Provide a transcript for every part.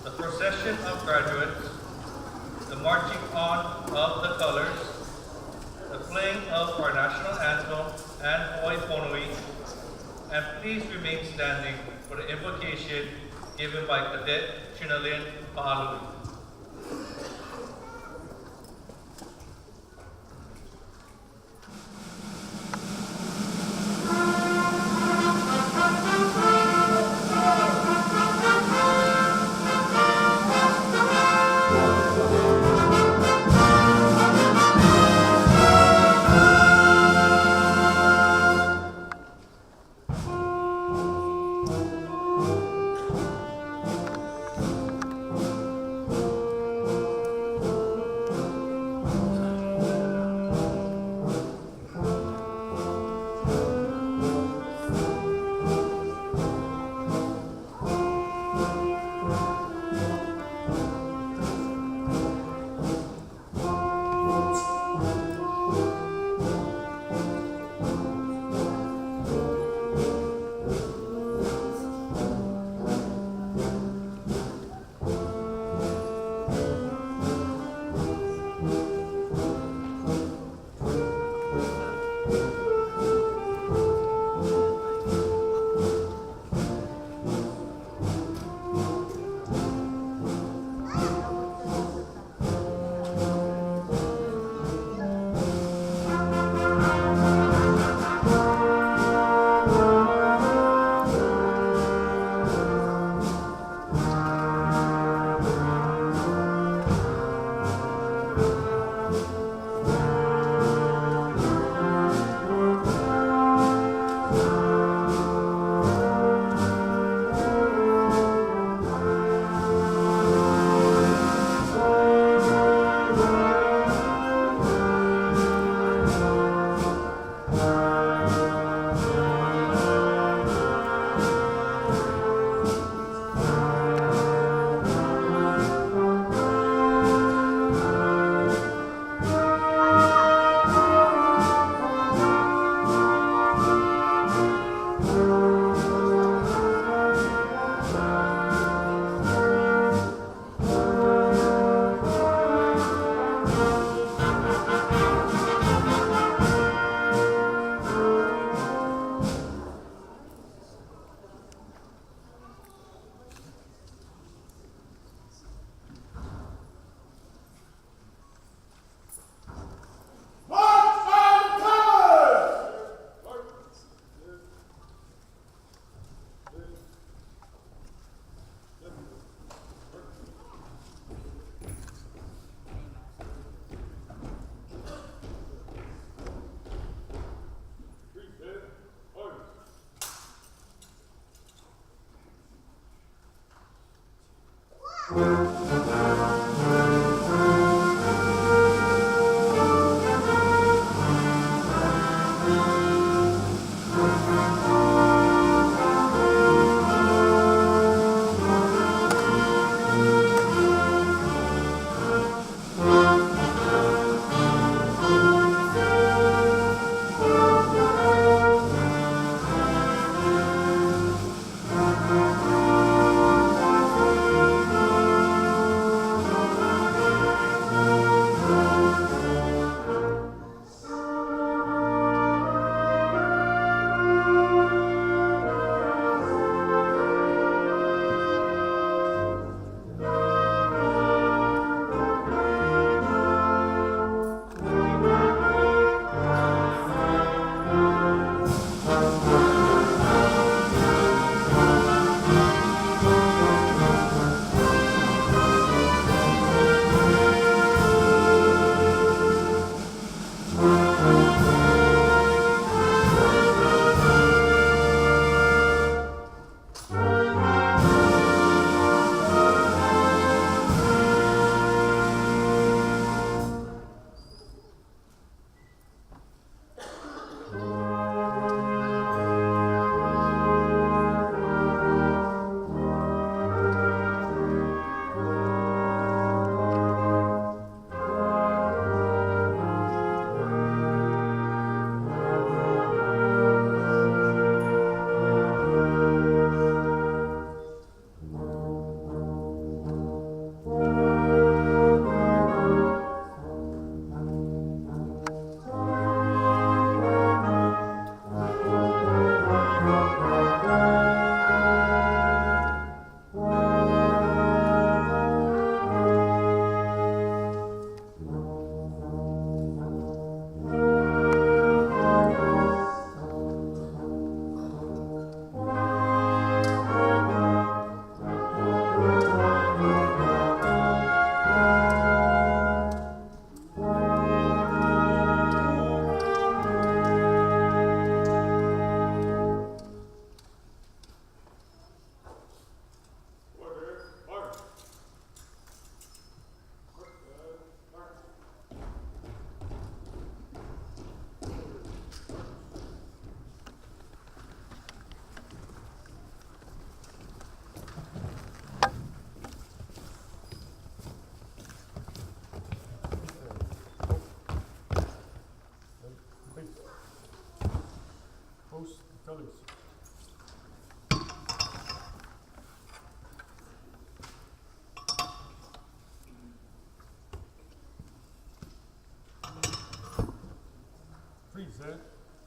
the procession of graduates, the marching on of the colors, the playing of our national anthem and Hawaii Pono'i, and please remain standing for the invocation given by Cadet Trinalyn Pa'alui.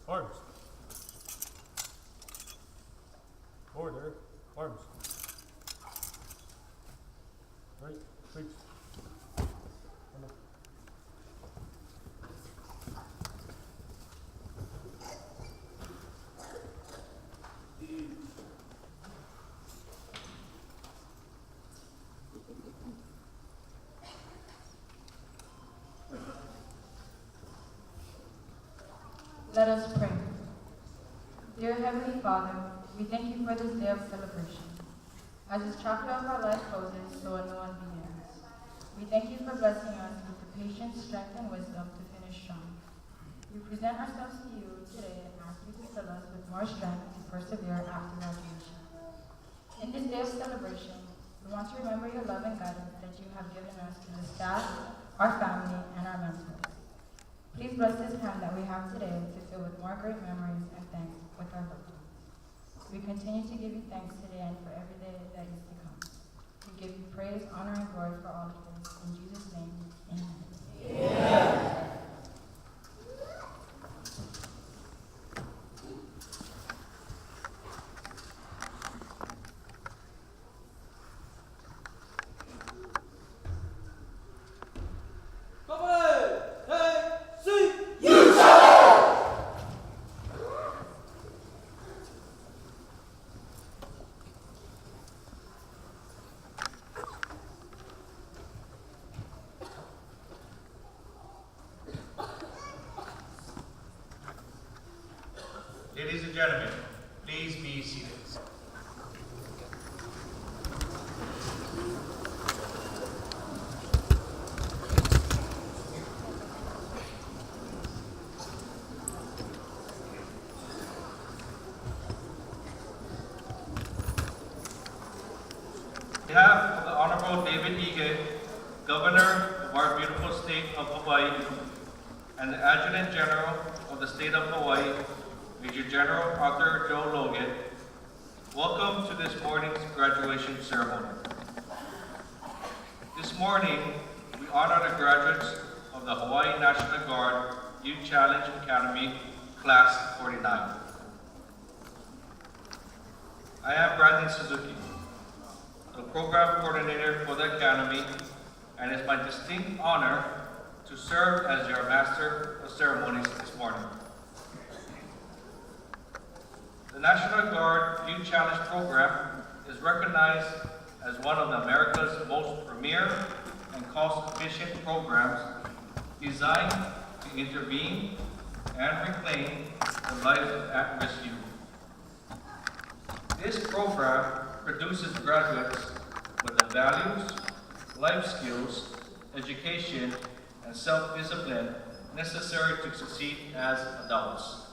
Arms. Order. Arms. Right. Reach. Let us pray. Dear Heavenly Father, we thank you for this day of celebration. As this chapter of our life closes, so a new one begins. We thank you for blessing us with the patience, strength, and wisdom to finish strong. We present ourselves to you today and ask you to fill us with more strength to persevere after graduation. In this day of celebration, we want to remember your love and guidance that you have given us to the staff, our family, and our mentors. Please bless this time that we have today to fill with more great memories and thanks with our loved ones. We continue to give you thanks today and for every day that is to come. We give you praise, honor, and glory for all of this. In Jesus' name, amen. Amen. Ladies and gentlemen, please be seated. On behalf of the Honorable David Ige, Governor of our beautiful state of Hawaii, and the Adjutant General of the state of Hawaii, Major General Arthur Joe Logan, welcome to this morning's graduation ceremony. This morning, we honor the graduates of the Hawaii National Guard Youth Challenge Academy, Class 49. I am Brandon Suzuki, the program coordinator for the Academy, and it's my distinct honor to serve as your Master of Ceremonies this morning. The National Guard Youth Challenge program is recognized as one of America's most premier and cost-efficient programs designed to intervene and reclaim the lives of at-risk youth. This program produces graduates with the values, life skills, education, and self-discipline necessary to succeed as adults.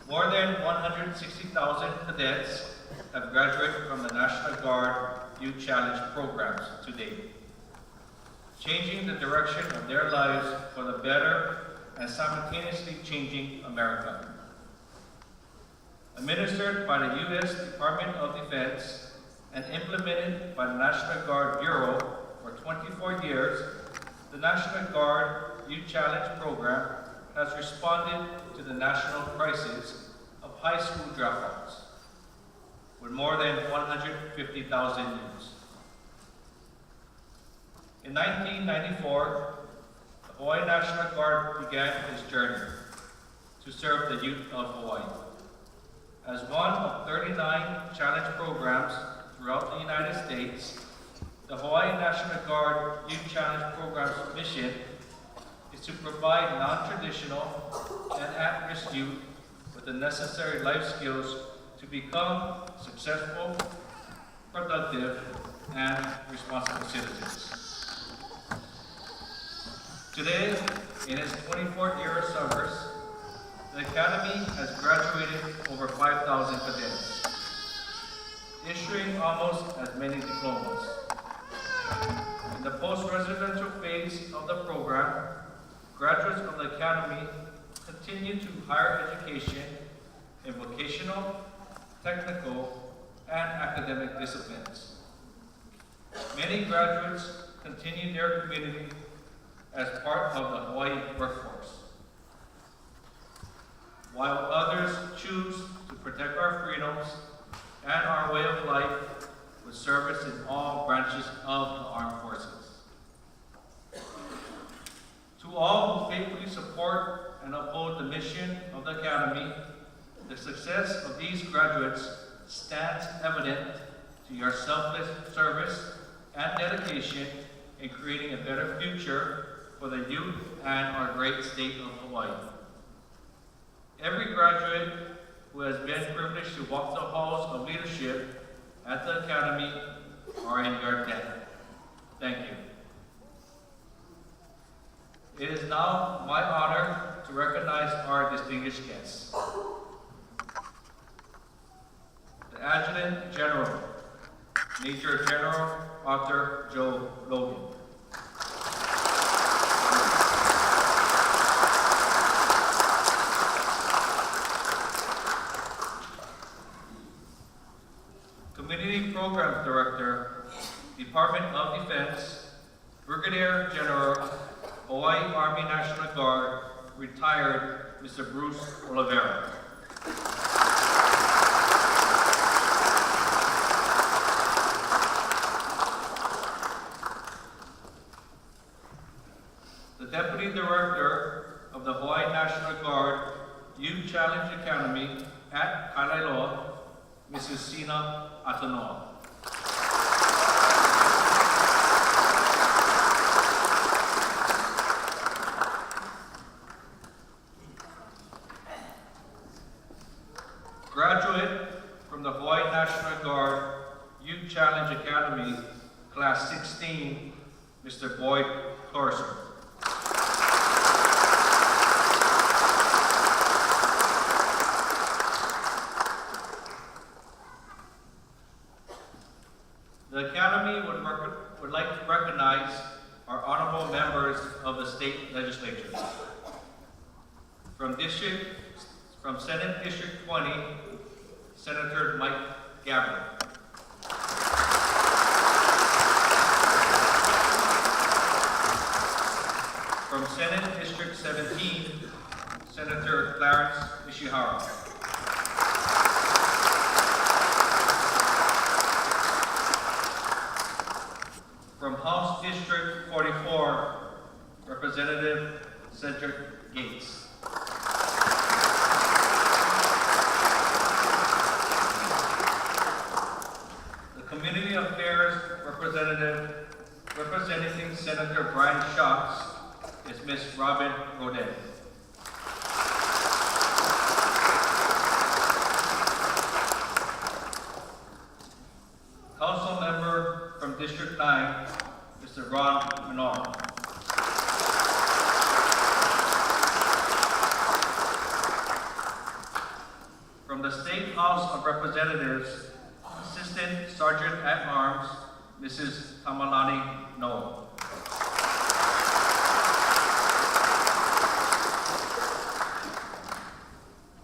More than 160,000 cadets have graduated from the National Guard Youth Challenge programs to date, changing the direction of their lives for the better and simultaneously changing America. Administered by the U.S. Department of Defense and implemented by the National Guard Bureau for 24 years, the National Guard Youth Challenge program has responded to the national crisis of high school dropouts, with more than 150,000 youths. In 1994, the Hawaii National Guard began its journey to serve the youth of Hawaii. As one of 39 challenge programs throughout the United States, the Hawaii National Guard Youth Challenge Program's mission is to provide non-traditional and at-risk youth with the necessary life skills to become successful, productive, and responsible citizens. Today, in its 24th year of service, the Academy has graduated over 5,000 cadets, issuing almost as many diplomas. In the post-residential phase of the program, graduates of the Academy continue to higher education in vocational, technical, and academic disciplines. Many graduates continue their community as part of the Hawaii workforce. while others choose to protect our freedoms and our way of life with service in all branches of the armed forces. To all who faithfully support and uphold the mission of the Academy, the success of these graduates stands evident to your selfless service and dedication in creating a better future for the youth and our great state of Hawaii. Every graduate who has been privileged to walk the halls of leadership at the Academy are in your debt. Thank you. It is now my honor to recognize our distinguished guests. The Adjutant General, Major General Arthur Joe Logan. Community Programs Director, Department of Defense, Brigadier General, Hawaii Army National Guard, retired Mr. Bruce Oliveira. The Deputy Director of the Hawaii National Guard Youth Challenge Academy at Kailailoa, Mrs. Sina Atanoa. Graduate from the Hawaii National Guard Youth Challenge Academy, Class 16, Mr. Boyd Torson. The Academy would like to recognize our honorable members of the state legislature. From Senate District 20, Senator Mike Gabbard. From Senate District 17, Senator Clarence Ishihara. From House District 44, Representative Cedric Gates. The Community Affairs Representative representing Senator Brian Schatz is Ms. Robin Godin. Council Member from District 9, Mr. Ron Menard. From the State House of Representatives, Assistant Sergeant at Arms, Mrs. Tamalani Noah.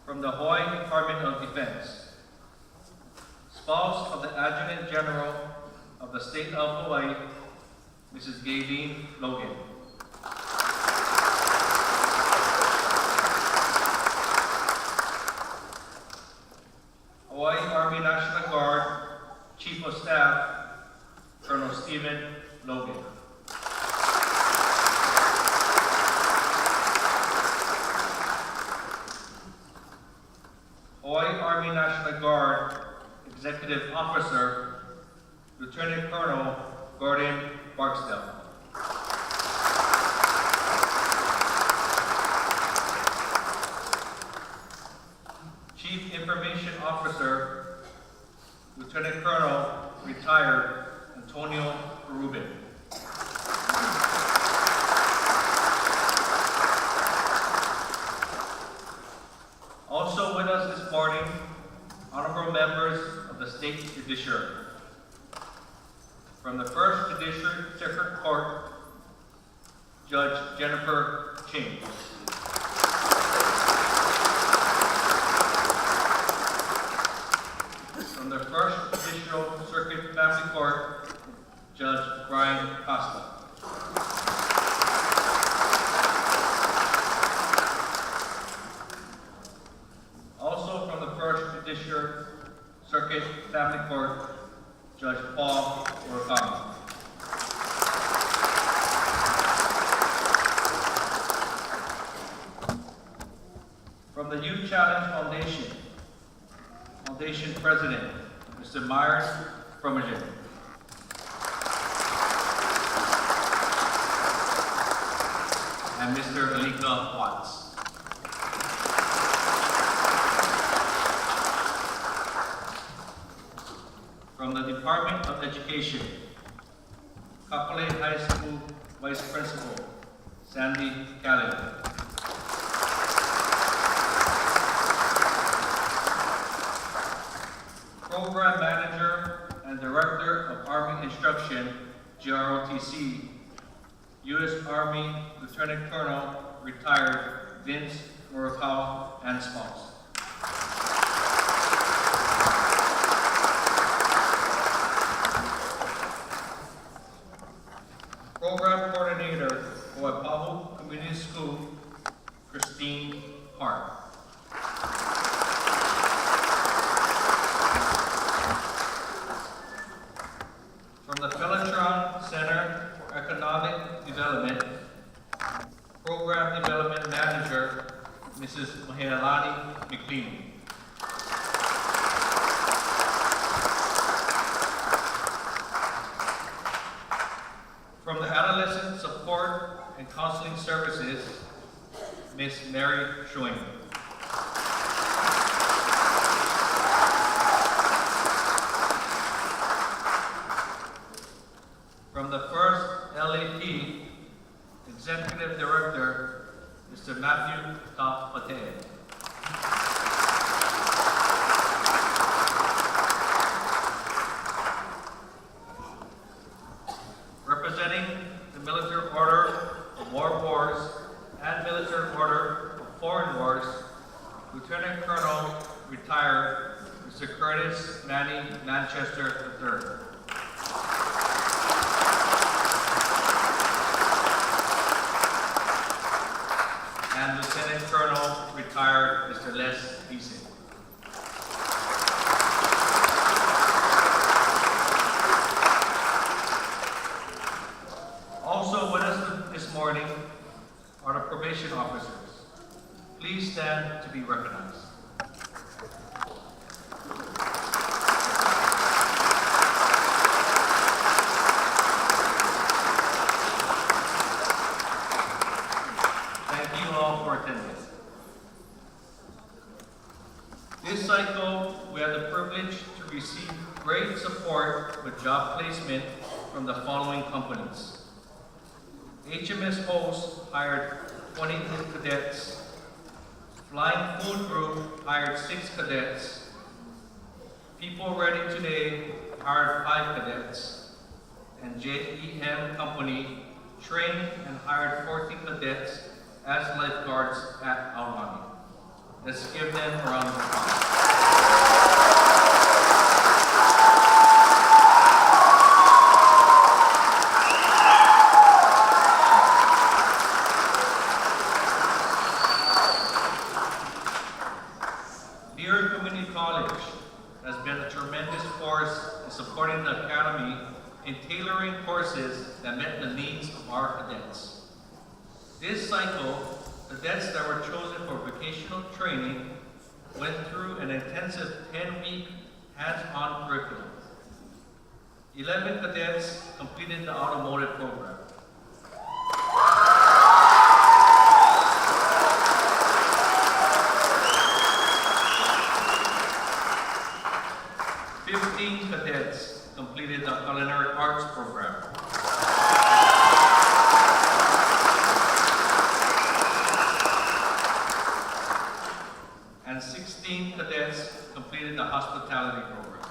From the Hawaii Department of Defense, spouse of the Adjutant General of the State of Hawaii, Mrs. Gaveen Logan. Hawaii Army National Guard Chief of Staff, Colonel Stephen Logan. Hawaii Army National Guard Executive Officer, Lieutenant Colonel Gordon Barksdale. Chief Information Officer, Lieutenant Colonel, retired Antonio Rubin. Also with us this morning, honorable members of the State Judiciary. From the First Judicial Circuit Court, Judge Jennifer Ching. From the First Judicial Circuit Family Court, Judge Brian Costa. Circuit Family Court, Judge Paul Murakami. From the Youth Challenge Foundation President, Mr. Myers Fromagen. And Mr. Alika Watts. From the Department of Education, Kapolei High School Vice Principal, Sandy Callen. Program Manager and Director of Army Instruction, GROTC, U.S. Army Lieutenant Colonel, retired Vince Murakawa and spouse. Program Coordinator for Oahu Community School, Christine Hart. From the Felitron Center for Economic Development, Program Development Manager, Mrs. Mahealani McLean. From the Adolescent Support and Counseling Services, Ms. Mary Schoen. From the first LAP, Executive Director, Mr. Matthew Patel. Representing the Military Order of War Wars and Military Order of Foreign Wars, Lieutenant Colonel, retired, Mr. Curtis Manny Manchester III. And Lieutenant Colonel, retired, Mr. Les Beeson. Also with us this morning are the probation officers. Please stand to be recognized. Thank you all for attending. This cycle, we had the privilege to receive great support with job placement from the following companies. HMS Host hired 20 cadets. Flying Food Group hired 6 cadets. People Ready Today hired 5 cadets. And JEM Company trained and hired 14 cadets as lifeguards at Aulani. Let's give them a round of applause. Community College has been a tremendous force in supporting the Academy in tailoring courses that met the needs of our cadets. This cycle, cadets that were chosen for vocational training went through an intensive 10-week hands-on curriculum. 11 cadets completed the automotive program. 15 cadets completed the culinary arts program. And 16 cadets completed the hospitality program.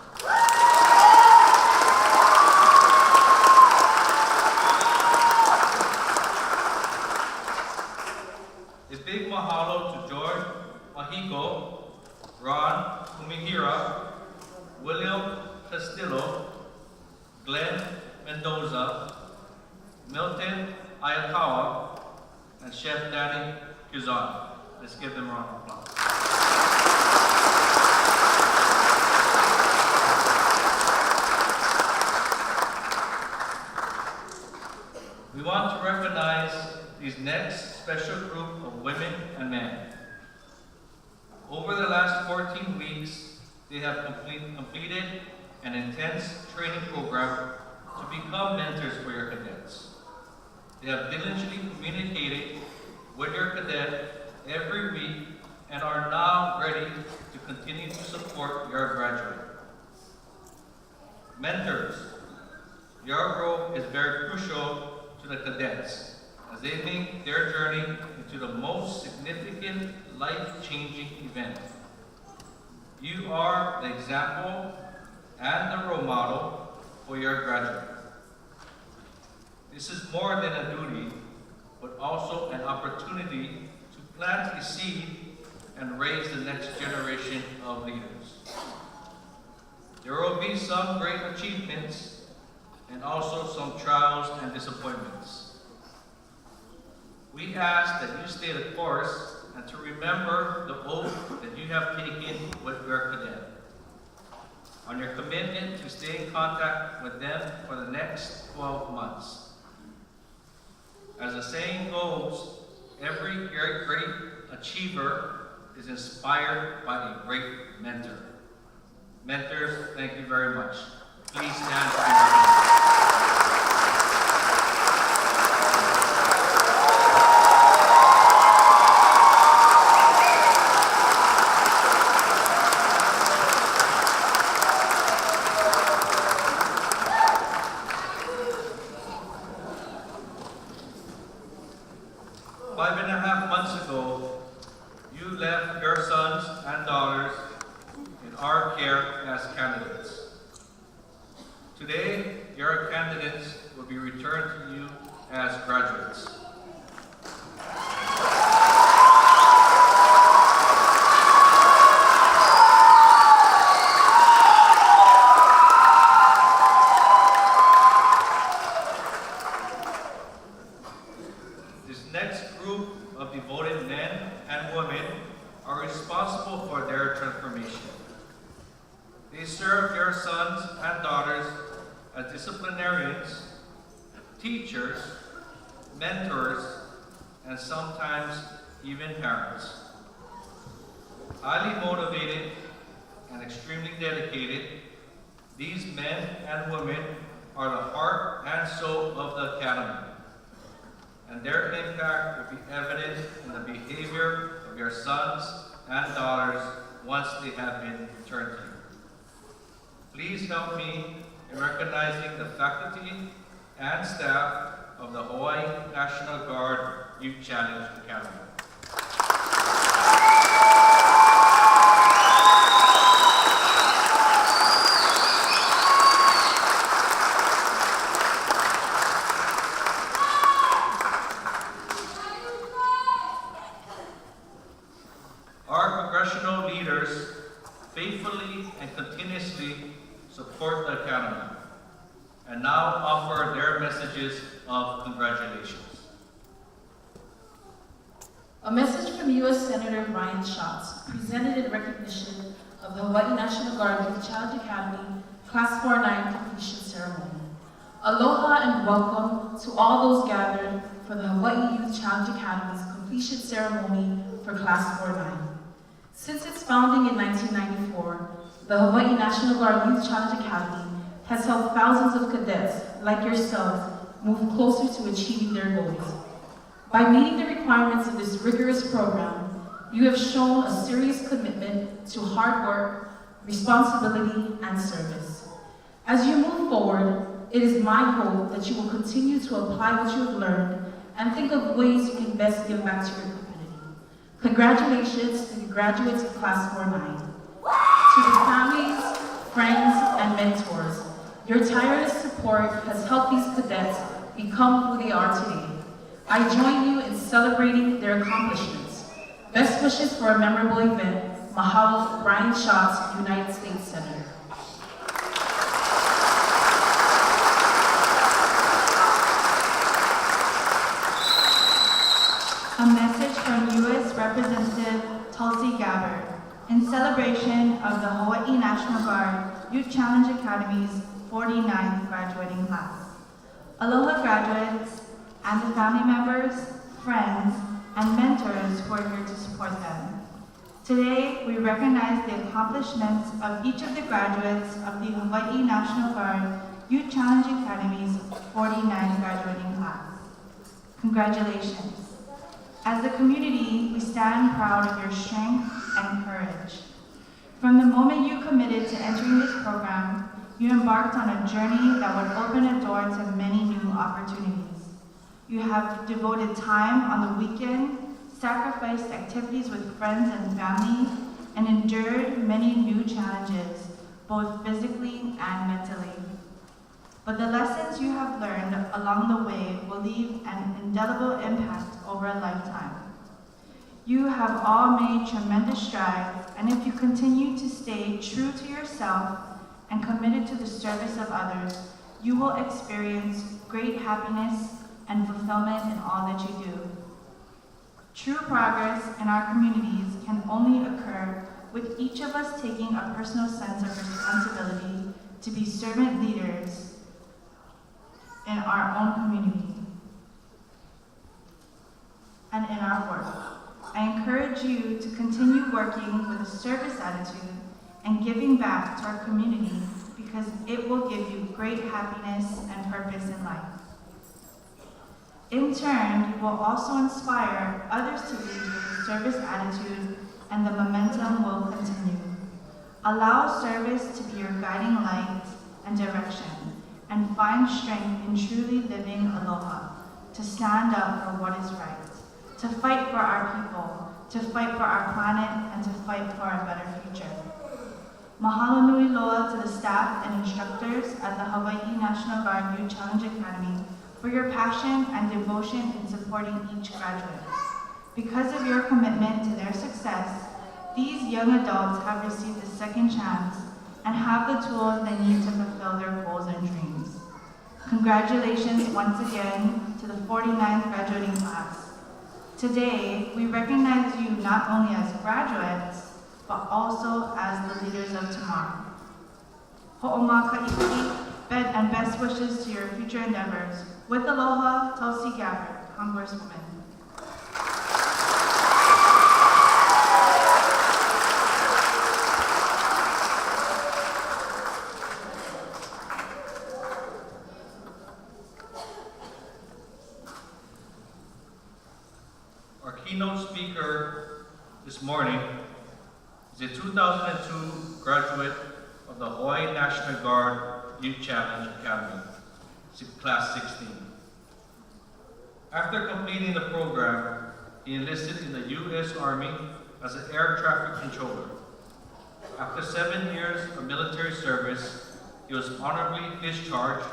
A big mahalo to George Mahiko, Ron Umihira, William Castillo, Glenn Mendoza, Milton Ayakawa, and Chef Danny Kuzan. Let's give them a round of applause. want to recognize these next special group of women and men. Over the last 14 weeks, they have completed an intense training program to become mentors for your cadets. They have diligently communicated with your cadet every week and are now ready to continue to support your graduate. Mentors, your role is very crucial to the cadets as they make their journey into the most significant life-changing event. You are the example and the role model for your graduate. This is more than a duty, but also an opportunity to plant a seed and raise the next generation of leaders. There will be some great achievements and also some trials and disappointments. We ask that you stay the course and to remember the oath that you have taken with your cadet. On your commitment to stay in contact with them for the next 12 months. As the saying goes, every great achiever is inspired by a great mentor. Mentors, thank you very much. Please stand for your Today, your candidates will be returned to you as graduates. This next group of devoted men and women are responsible for their transformation. They serve your sons and daughters as disciplinarians, teachers, mentors, and sometimes even parents. Highly motivated and extremely dedicated, these men and women are the heart and soul of the Academy, and their impact will be evident in the behavior of your sons and daughters once they have been returned to you. Please help me in recognizing the faculty and staff of the Hawaii National Guard Youth Challenge Academy. Our congressional leaders faithfully and continuously support the Academy and now offer their messages of congratulations. A message from U.S. Senator Brian Schatz, presented in recognition of the Hawaii National Guard Youth Challenge Academy Class 4-9 completion ceremony. Aloha and welcome to all those gathered for the Hawaii Youth Challenge Academy's completion ceremony for Class 4-9. Since its founding in 1994, the Hawaii National Guard Youth Challenge Academy has helped thousands of cadets like yourselves move closer to achieving their goals. By meeting the requirements of this rigorous program, you have shown a serious commitment to hard work, responsibility, and service. As you move forward, it is my hope that you will continue to apply what you have learned and think of ways you can best give back to your community. Congratulations to the graduates of Class 4-9. To the families, friends, and mentors, your tireless support has helped these cadets become who they are today. I join you in celebrating their accomplishments. Best wishes for a memorable event. Mahalo, Brian Schatz, United States Senator. A message from U.S. Representative Tulsi Gabbard in celebration of the Hawaii National Guard Youth Challenge Academy's 49th graduating class. Aloha graduates. and the family members, friends, and mentors who are here to support them. Today, we recognize the accomplishments of each of the graduates of the Hawaii National Guard Youth Challenge Academy's 49 graduating class. Congratulations. As a community, we stand proud of your strength and courage. From the moment you committed to entering this program, you embarked on a journey that would open a door to many new opportunities. You have devoted time on the weekend, sacrificed activities with friends and family, and endured many new challenges, both physically and mentally. But the lessons you have learned along the way will leave an indelible impact over a lifetime. You have all made tremendous strides, and if you continue to stay true to yourself and committed to the service of others, you will experience great happiness and fulfillment in all that you do. True progress in our communities can only occur with each of us taking a personal sense of responsibility to be servant leaders in our own community and in our work. I encourage you to continue working with a service attitude and giving back to our community because it will give you great happiness and purpose in life. In turn, you will also inspire others to lead with a service attitude, and the momentum will continue. Allow service to be your guiding light and direction, and find strength in truly living aloha, to stand up for what is right, to fight for our people, to fight for our planet, and to fight for a better future. Mahalo nui loa to the staff and instructors at the Hawaii National Guard Youth Challenge Academy for your passion and devotion in supporting each graduate. Because of your commitment to their success, these young adults have received a second chance and have the tools they need to fulfill their goals and dreams. Congratulations once again to the 49th graduating class. Today, we recognize you not only as graduates, but also as the leaders of tomorrow. Ho'oma ka'i'i, and best wishes to your future endeavors. With aloha, Tulsi Gabbard, Congresswoman. Our keynote speaker this morning is a 2002 graduate of the Hawaii National Guard Youth Challenge Academy, Class 16. After completing the program, he enlisted in the U.S. Army as an air traffic controller. After 7 years of military service, he was honorably discharged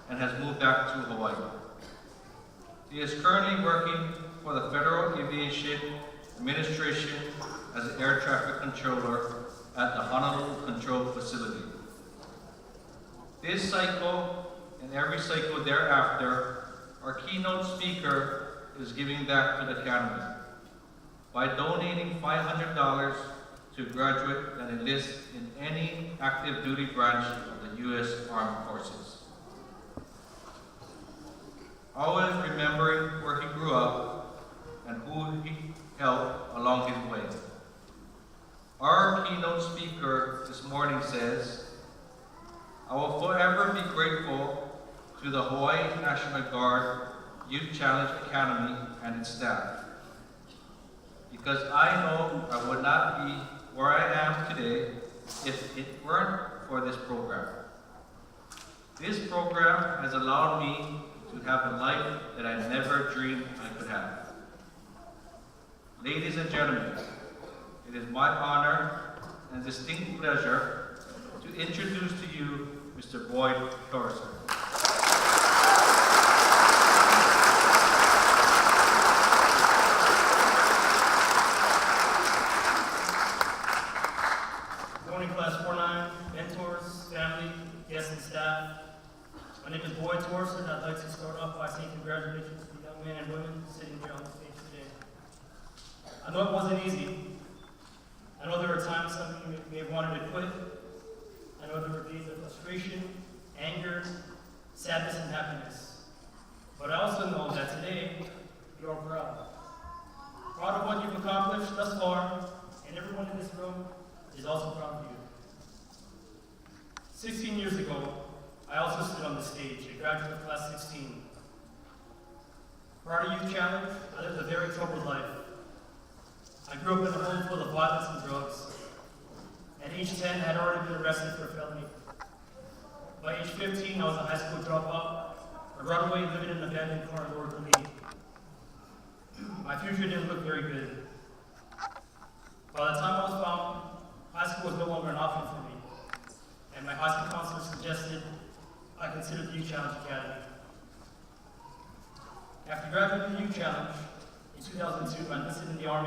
and has moved back to Hawaii. He is currently working for the Federal Aviation Administration as an air traffic controller at the Honolulu Control Facility. This cycle and every cycle thereafter, our keynote speaker is giving back to the Academy by donating $500 to a graduate that enlists in any active duty branch of the U.S. Armed Forces. Always remembering where he grew up and who he helped along his way. Our keynote speaker this morning says, I will forever be grateful to the Hawaii National Guard Youth Challenge Academy and its staff, because I know I would not be where I am today if it weren't for this program. This program has allowed me to have a life that I never dreamed I could have. Ladies and gentlemen, it is my honor and distinct pleasure to introduce to you Mr. Boyd Torreson. Good morning, Class 49, mentors, family, guests, and staff. My name is Boyd Torreson. I'd like to start off by saying congratulations to the young men and women sitting here on the stage today. I know it wasn't easy. I know there were times some of you may have wanted to quit. I know there were days of frustration, anger, sadness, and happiness. But I also know that today today, you are proud. Proud of what you've accomplished thus far, and everyone in this room is also proud of you. 16 years ago, I also stood on the stage, a graduate of class 16. Prior to Youth Challenge, I lived a very troubled life. I grew up in a home full of violence and drugs. At age 10, I had already been arrested for a felony. By age 15, I was a high school dropout, a runaway living in an abandoned car in Lower Lee. My future didn't look very good. By the time I was found, high school was no longer an option for me, and my high school counselor suggested I consider the Youth Challenge Academy. After graduating from the Youth Challenge in 2002, I enlisted in the Army.